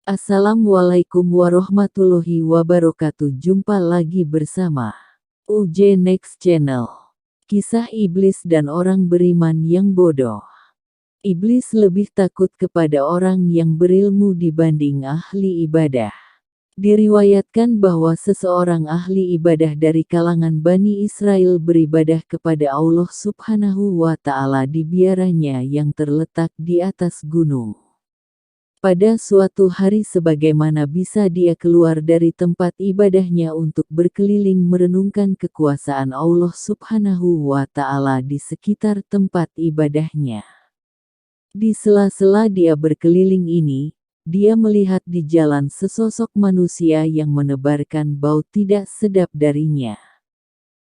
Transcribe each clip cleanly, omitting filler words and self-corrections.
Assalamualaikum warahmatullahi wabarakatuh. Jumpa lagi bersama UJ Next Channel. Kisah iblis dan orang beriman yang bodoh. Iblis lebih takut kepada orang yang berilmu dibanding ahli ibadah. Diriwayatkan bahwa seseorang ahli ibadah dari kalangan Bani Israel beribadah kepada Allah Subhanahu wa Ta'ala di biaranya yang terletak di atas gunung. Pada suatu hari sebagaimana bisa dia keluar dari tempat ibadahnya untuk berkeliling merenungkan kekuasaan Allah Subhanahu wa Ta'ala di sekitar tempat ibadahnya. Di sela-sela dia berkeliling ini, dia melihat di jalan sesosok manusia yang menebarkan bau tidak sedap darinya.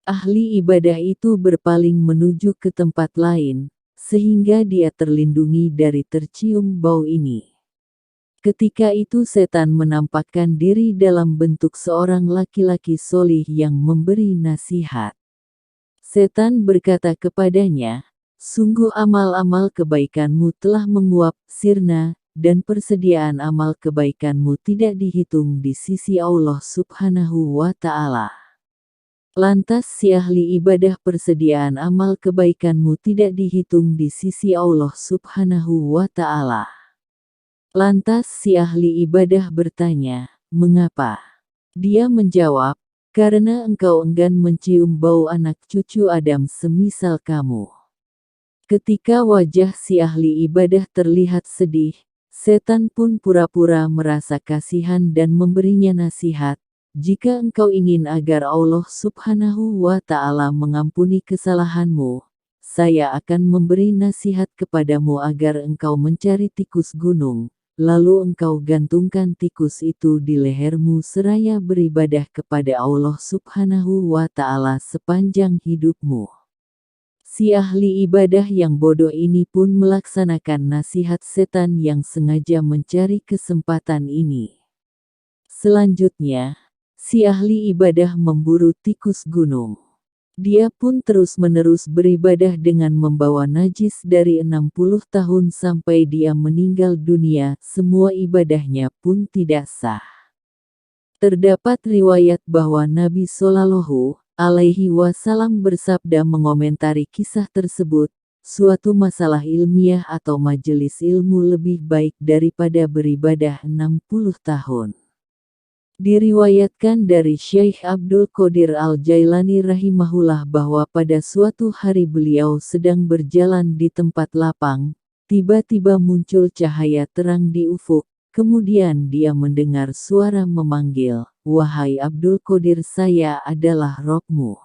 Ahli ibadah itu berpaling menuju ke tempat lain, sehingga dia terlindungi dari tercium bau ini. Ketika itu setan menampakkan diri dalam bentuk seorang laki-laki solih yang memberi nasihat. Setan berkata kepadanya, "Sungguh amal-amal kebaikanmu telah menguap, sirna, dan persediaan amal kebaikanmu tidak dihitung di sisi Allah Subhanahu wa Ta'ala." Lantas si ahli ibadah persediaan amal kebaikanmu tidak dihitung di sisi Allah Subhanahu wa Ta'ala. Lantas si ahli ibadah bertanya, "Mengapa?" Dia menjawab, "Karena engkau enggan mencium bau anak cucu Adam semisal kamu." Ketika wajah si ahli ibadah terlihat sedih, setan pun pura-pura merasa kasihan dan memberinya nasihat, "Jika engkau ingin agar Allah Subhanahu wa Ta'ala mengampuni kesalahanmu, saya akan memberi nasihat kepadamu agar engkau mencari tikus gunung. Lalu engkau gantungkan tikus itu di lehermu seraya beribadah kepada Allah Subhanahu wa Ta'ala sepanjang hidupmu." Si ahli ibadah yang bodoh ini pun melaksanakan nasihat setan yang sengaja mencari kesempatan ini. Selanjutnya, si ahli ibadah memburu tikus gunung. Dia pun terus-menerus beribadah dengan membawa najis dari 60 tahun sampai dia meninggal dunia, semua ibadahnya pun tidak sah. Terdapat riwayat bahwa Nabi Shallallahu Alaihi Wasallam bersabda mengomentari kisah tersebut, "Suatu masalah ilmiah atau majelis ilmu lebih baik daripada beribadah 60 tahun. Diriwayatkan dari Syekh Abdul Qadir Al-Jailani rahimahullah bahwa pada suatu hari beliau sedang berjalan di tempat lapang, tiba-tiba muncul cahaya terang di ufuk, kemudian dia mendengar suara memanggil, "Wahai Abdul Qadir, saya adalah Rabb-mu.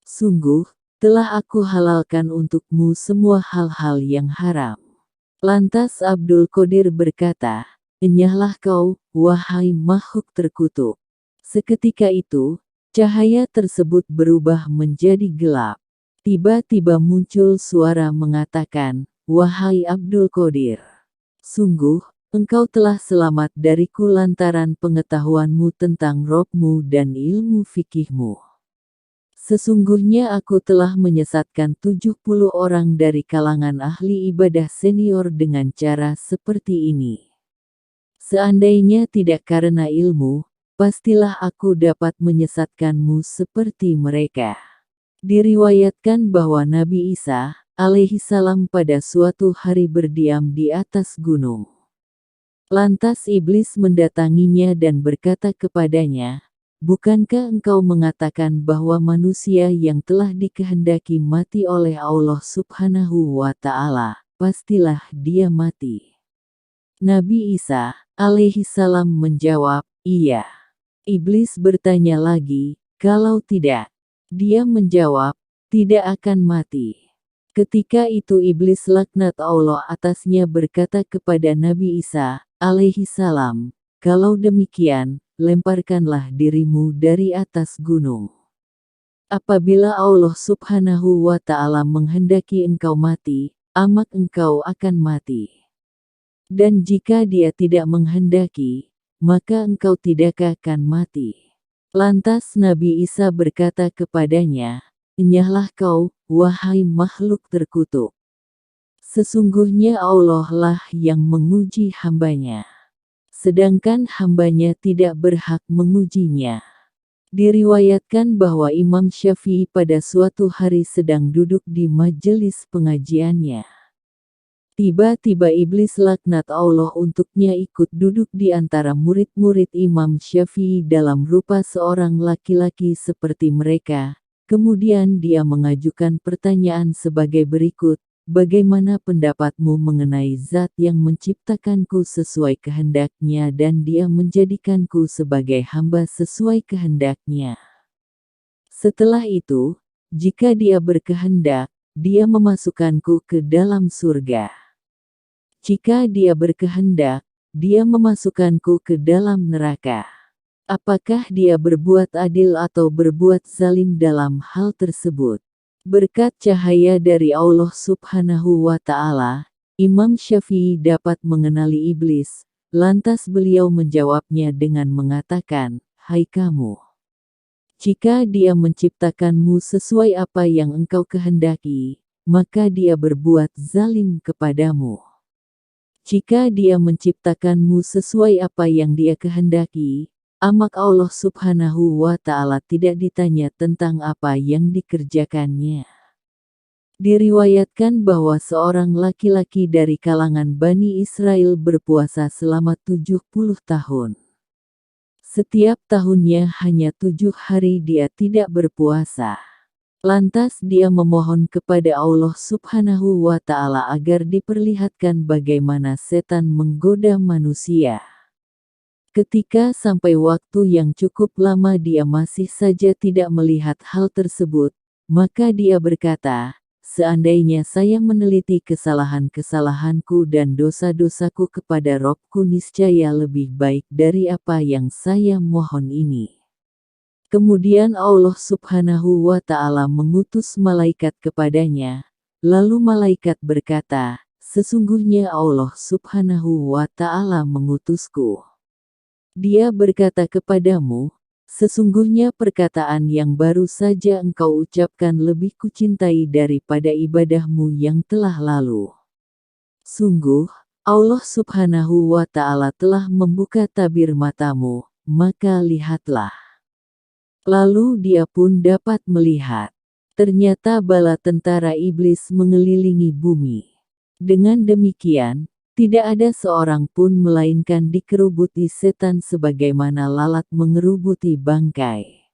Sungguh, telah aku halalkan untukmu semua hal-hal yang haram." Lantas Abdul Qadir berkata, "Enyahlah kau, wahai makhluk terkutuk." Seketika itu, cahaya tersebut berubah menjadi gelap. Tiba-tiba muncul suara mengatakan, "Wahai Abdul Qadir, sungguh, engkau telah selamat dariku lantaran pengetahuanmu tentang Rabb-mu dan ilmu fikihmu. Sesungguhnya aku telah menyesatkan 70 orang dari kalangan ahli ibadah senior dengan cara seperti ini. Seandainya tidak karena ilmu, pastilah aku dapat menyesatkanmu seperti mereka." Diriwayatkan bahwa Nabi Isa alaihissalam pada suatu hari berdiam di atas gunung. Lantas iblis mendatanginya dan berkata kepadanya, "Bukankah engkau mengatakan bahwa manusia yang telah dikehendaki mati oleh Allah Subhanahu wa Ta'ala, pastilah dia mati?" Nabi Isa alaihissalam menjawab, "Iya." Iblis bertanya lagi, "Kalau tidak?" Dia menjawab, "Tidak akan mati." Ketika itu iblis laknat Allah atasnya berkata kepada Nabi Isa alaihissalam, "Kalau demikian, lemparkanlah dirimu dari atas gunung. Apabila Allah Subhanahu wa Ta'ala menghendaki engkau mati, amak engkau akan mati. Dan jika dia tidak menghendaki, maka engkau tidak akan mati." Lantas Nabi Isa berkata kepadanya, "Enyahlah kau, wahai makhluk terkutuk. Sesungguhnya Allah lah yang menguji hambanya. sedangkan hambanya tidak berhak mengujinya. Diriwayatkan bahwa Imam Syafi'i pada suatu hari sedang duduk di majelis pengajiannya. Tiba-tiba iblis laknat Allah untuknya ikut duduk di antara murid-murid Imam Syafi'i dalam rupa seorang laki-laki seperti mereka. Kemudian dia mengajukan pertanyaan sebagai berikut, bagaimana pendapatmu mengenai zat yang menciptakanku sesuai kehendaknya dan dia menjadikanku sebagai hamba sesuai kehendaknya? Setelah itu, jika dia berkehendak, dia memasukkanku ke dalam surga. Jika dia berkehendak, dia memasukkanku ke dalam neraka. Apakah dia berbuat adil atau berbuat zalim dalam hal tersebut? Berkat cahaya dari Allah Subhanahu wa Ta'ala, Imam Syafi'i dapat mengenali iblis. Lantas beliau menjawabnya dengan mengatakan, "Hai kamu, jika dia menciptakanmu sesuai apa yang engkau kehendaki, maka dia berbuat zalim kepadamu. Jika dia menciptakanmu sesuai apa yang dia kehendaki, maka Allah Subhanahu wa Ta'ala tidak ditanya tentang apa yang dikerjakannya." Diriwayatkan bahwa seorang laki-laki dari kalangan Bani Israel berpuasa selama 70 tahun. Setiap tahunnya hanya 7 hari dia tidak berpuasa. Lantas dia memohon kepada Allah Subhanahu wa Ta'ala agar diperlihatkan bagaimana setan menggoda manusia. Ketika sampai waktu yang cukup lama dia masih saja tidak melihat hal tersebut, maka dia berkata, "Seandainya saya meneliti kesalahan-kesalahanku dan dosa-dosaku kepada Robku, niscaya lebih baik dari apa yang saya mohon ini." Kemudian Allah Subhanahu wa Ta'ala mengutus malaikat kepadanya. Lalu malaikat berkata, "Sesungguhnya Allah Subhanahu wa Ta'ala mengutusku. Dia berkata kepadamu, sesungguhnya perkataan yang baru saja engkau ucapkan lebih kucintai daripada ibadahmu yang telah lalu. Sungguh, Allah Subhanahu wa Ta'ala telah membuka tabir matamu, maka lihatlah." Lalu dia pun dapat melihat. Ternyata bala tentara iblis mengelilingi bumi. Dengan demikian, tidak ada seorang pun melainkan dikerubuti setan sebagaimana lalat mengerubuti bangkai.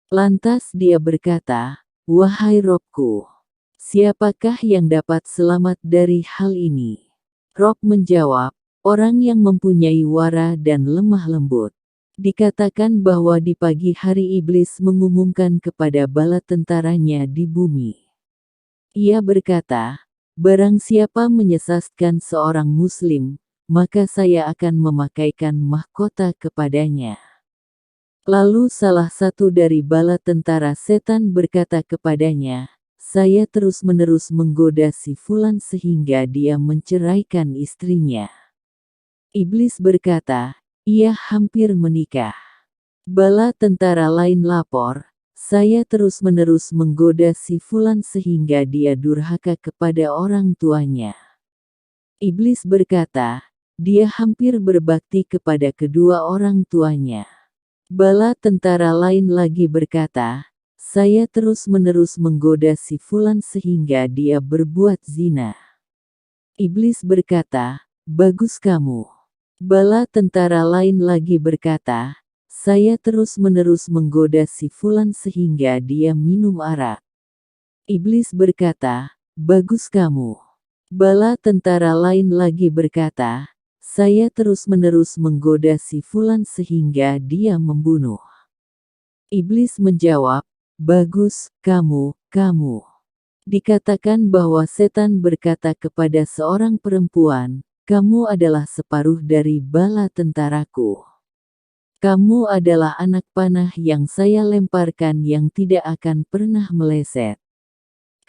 Lantas dia berkata, "Wahai Robku, siapakah yang dapat selamat dari hal ini?" Rob menjawab, "Orang yang mempunyai wara dan lemah lembut." Dikatakan bahwa di pagi hari iblis mengumumkan kepada bala tentaranya di bumi. Ia berkata, "Barang siapa menyesatkan seorang muslim, maka saya akan memakaikan mahkota kepadanya." Lalu salah satu dari bala tentara setan berkata kepadanya, "Saya terus-menerus menggoda si Fulan sehingga dia menceraikan istrinya." Iblis berkata, "Ia hampir menikah." Bala tentara lain lapor, "Saya terus-menerus menggoda si Fulan sehingga dia durhaka kepada orang tuanya." Iblis berkata, "Dia hampir berbakti kepada kedua orang tuanya." Bala tentara lain lagi berkata, "Saya terus-menerus menggoda si Fulan sehingga dia berbuat zina." Iblis berkata, "Bagus kamu." Bala tentara lain lagi berkata, "Saya terus-menerus menggoda si Fulan sehingga dia minum arak." Iblis berkata, "Bagus kamu." Bala tentara lain lagi berkata, "Saya terus-menerus menggoda si Fulan sehingga dia membunuh." Iblis menjawab, "Bagus, kamu." Dikatakan bahwa setan berkata kepada seorang perempuan, "Kamu adalah separuh dari bala tentaraku. Kamu adalah anak panah yang saya lemparkan yang tidak akan pernah meleset.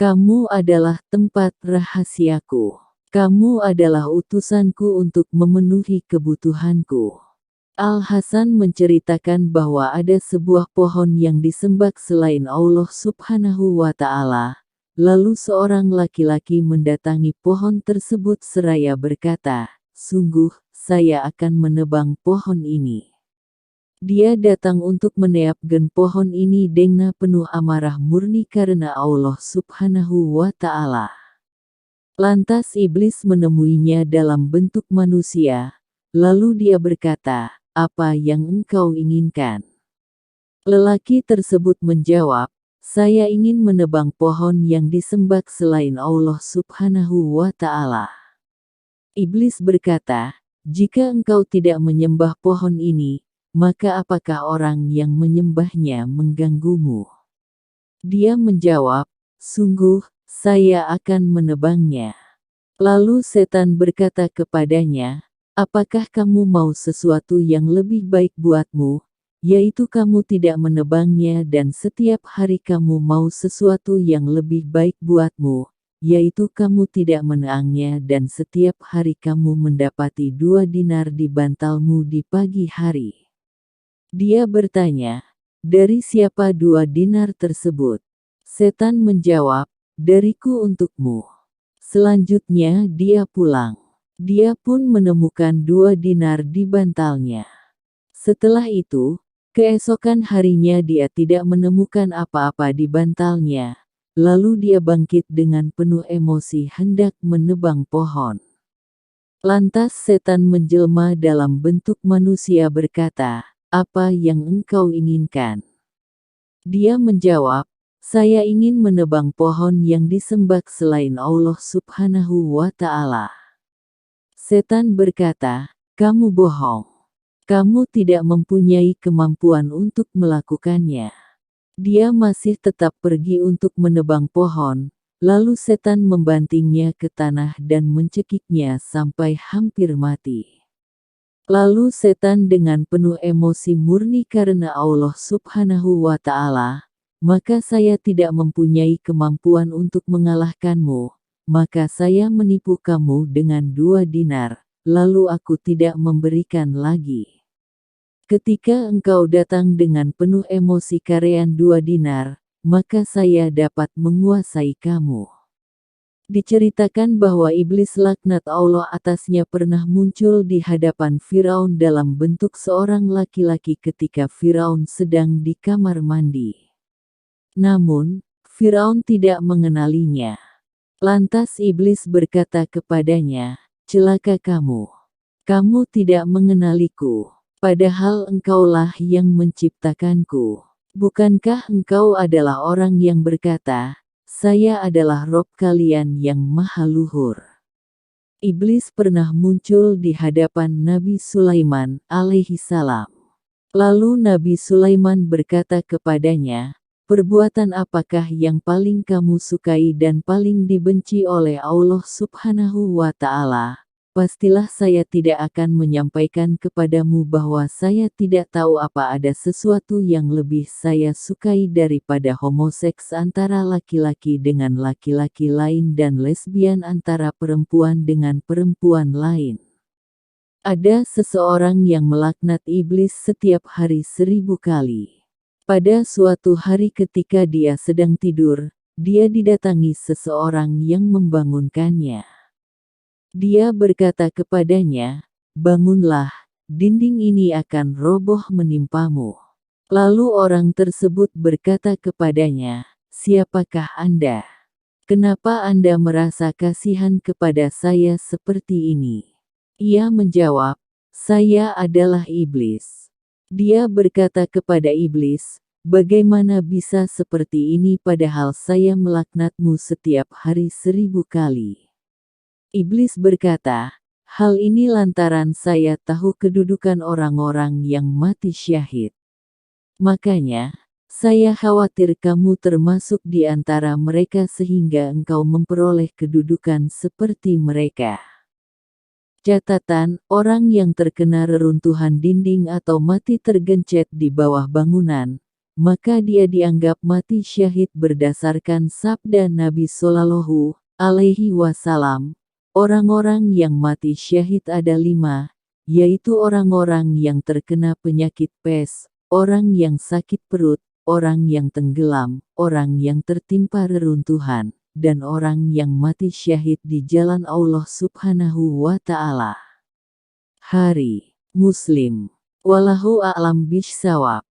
Kamu adalah tempat rahasiaku. Kamu adalah utusanku untuk memenuhi kebutuhanku." Al-Hasan menceritakan bahwa ada sebuah pohon yang disembah selain Allah Subhanahu wa Ta'ala. Lalu seorang laki-laki mendatangi pohon tersebut seraya berkata, sungguh, saya akan menebang pohon ini. Dia datang untuk meneapkan pohon ini dengan penuh amarah murni karena Allah Subhanahu wa Ta'ala. Lantas iblis menemuinya dalam bentuk manusia, lalu dia berkata, "Apa yang engkau inginkan?" Lelaki tersebut menjawab, "Saya ingin menebang pohon yang disembah selain Allah Subhanahu wa Ta'ala." Iblis berkata, "Jika engkau tidak menyembah pohon ini, maka apakah orang yang menyembahnya mengganggumu?" Dia menjawab, "Sungguh, saya akan menebangnya." Lalu setan berkata kepadanya, "Apakah kamu mau sesuatu yang lebih baik buatmu, yaitu kamu tidak menebangnya, dan setiap hari kamu mau sesuatu yang lebih baik buatmu, yaitu kamu tidak meneangnya, dan setiap hari kamu mendapati 2 dinar di bantalmu di pagi hari?" Dia bertanya, "Dari siapa 2 dinar tersebut?" Setan menjawab, "Dariku untukmu." Selanjutnya dia pulang. Dia pun menemukan 2 dinar di bantalnya. Setelah itu, keesokan harinya dia tidak menemukan apa-apa di bantalnya. Lalu dia bangkit dengan penuh emosi hendak menebang pohon. Lantas setan menjelma dalam bentuk manusia berkata, "Apa yang engkau inginkan?" Dia menjawab, "Saya ingin menebang pohon yang disembah selain Allah Subhanahu wa Ta'ala." Setan berkata, "Kamu bohong. Kamu tidak mempunyai kemampuan untuk melakukannya." Dia masih tetap pergi untuk menebang pohon, lalu setan membantingnya ke tanah dan mencekiknya sampai hampir mati. Lalu setan dengan penuh emosi murni karena Allah Subhanahu wa Ta'ala, "Maka saya tidak mempunyai kemampuan untuk mengalahkanmu, maka saya menipu kamu dengan 2 dinar, lalu aku tidak memberikan lagi. Ketika engkau datang dengan penuh emosi karean 2 dinar, maka saya dapat menguasai kamu." Diceritakan bahwa iblis laknat Allah atasnya pernah muncul di hadapan Firaun dalam bentuk seorang laki-laki ketika Firaun sedang di kamar mandi. Namun, Firaun tidak mengenalinya. Lantas iblis berkata kepadanya, "Celaka kamu. Kamu tidak mengenaliku, padahal engkaulah yang menciptakanku. Bukankah engkau adalah orang yang berkata, 'Saya adalah Rob kalian yang maha luhur'?" Iblis pernah muncul di hadapan Nabi Sulaiman alaihi salam. Lalu Nabi Sulaiman berkata kepadanya, "Perbuatan apakah yang paling kamu sukai dan paling dibenci oleh Allah Subhanahu wa Ta'ala?" Pastilah saya tidak akan menyampaikan kepadamu bahwa saya tidak tahu apa ada sesuatu yang lebih saya sukai daripada homoseks antara laki-laki dengan laki-laki lain dan lesbian antara perempuan dengan perempuan lain. Ada seseorang yang melaknat iblis setiap hari 1000 kali. Pada suatu hari ketika dia sedang tidur, dia didatangi seseorang yang membangunkannya. Dia berkata kepadanya, "Bangunlah, dinding ini akan roboh menimpamu." Lalu orang tersebut berkata kepadanya, "Siapakah Anda? Kenapa Anda merasa kasihan kepada saya seperti ini?" Ia menjawab, "Saya adalah iblis." Dia berkata kepada iblis, "Bagaimana bisa seperti ini padahal saya melaknatmu setiap hari 1000 kali?" Iblis berkata, "Hal ini lantaran saya tahu kedudukan orang-orang yang mati syahid. Makanya, saya khawatir kamu termasuk di antara mereka sehingga engkau memperoleh kedudukan seperti mereka." Catatan, orang yang terkena reruntuhan dinding atau mati tergencet di bawah bangunan, maka dia dianggap mati syahid berdasarkan sabda Nabi Shallallahu alaihi wasallam. Orang-orang yang mati syahid ada 5, yaitu orang-orang yang terkena penyakit pes, orang yang sakit perut, orang yang tenggelam, orang yang tertimpa reruntuhan, dan orang yang mati syahid di jalan Allah Subhanahu wa Ta'ala. Hari Muslim. Wallahu a'lam bishshawab.